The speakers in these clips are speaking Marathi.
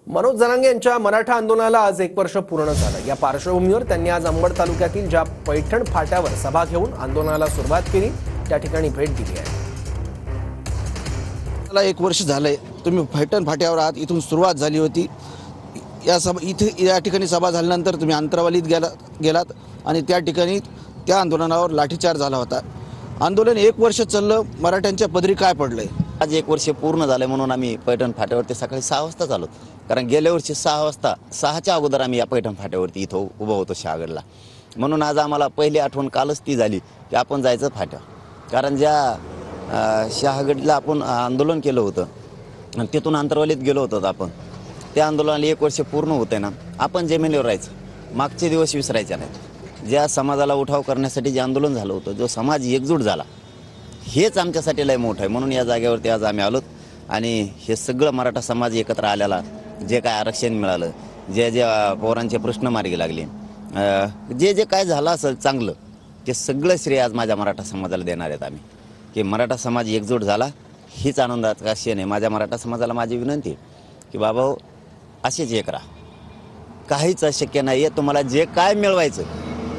मनोज जरांगे यांच्या मराठा आंदोलनाला आज 1 वर्ष पूर्ण झालं। या पार्श्वभूमीवर त्यांनी आज अंबड तालुक्यातील ज्या पैठण फाट्यावर सभा घेऊन आंदोलनाला सुरुवात केली त्या ठिकाणी भेट दिली आहे। मला 1 वर्ष झालंय, तुम्ही पैठण फाट्यावर आहात, इथून सुरुवात झाली होती। या ठिकाणी सभा झाल्यानंतर तुम्ही अंतरावलीत गेलात आणि त्या ठिकाणी त्या आंदोलनावर लाठीचार्ज झाला होता। आंदोलन 1 वर्ष चाललं, मराठ्यांच्या पदरी काय पडलंय? आज 1 वर्ष पूर्ण झाले म्हणून आम्ही पैठण फाट्यावरती सकाळी 6 वाजता आलो, कारण गेल्या वर्षी 6 वाजता 6च्या अगोदर आम्ही या पैठण फाट्यावरती इथं उभं होतो शहागडला। म्हणून आज आम्हाला पहिली आठवण कालच ती झाली की आपण जायचं फाट्यावर, कारण ज्या शहागडला आपण आंदोलन केलं होतं आणि तिथून अंतरवालीत गेलो होतो आपण, त्या आंदोलनाला 1 वर्ष पूर्ण होते ना। आपण जमिनीवर राहायचं, मागचे दिवस विसरायचे नाहीत। ज्या समाजाला उठाव करण्यासाठी जे आंदोलन झालं होतं, जो समाज एकजूट झाला, हेच आमच्यासाठी लय मोठं आहे। म्हणून या जागेवरती आज आम्ही आलोत आणि हे सगळं मराठा समाज एकत्र आलेला, जे काय आरक्षण मिळालं, जे पोरांचे प्रश्न मार्गी लागले, जे काय झालं असेल चांगलं, ते सगळं श्रेय आज माझ्या मराठा समाजाला देणार आहेत आम्ही। की मराठा समाज एकजूट झाला, हीच आनंदाचा क्षण आहे। माझ्या मराठा समाजाला माझी विनंती आहे की बाबा असेच एक राहा, काहीच अशक्य नाही आहे। तुम्हाला जे काय मिळवायचं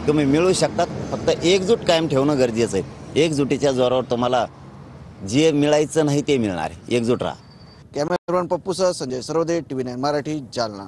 तुम्ही मिळवू शकतात, फक्त एकजूट कायम ठेवणं गरजेचं आहे। एकजुटीच्या जोरावर तुम्हाला जे मिळायचं नाही ते मिळणार आहे। एकजूट राहा। कॅमेरामॅन पप्पूसह संजय सर्वदे, TV9 मराठी, जालना।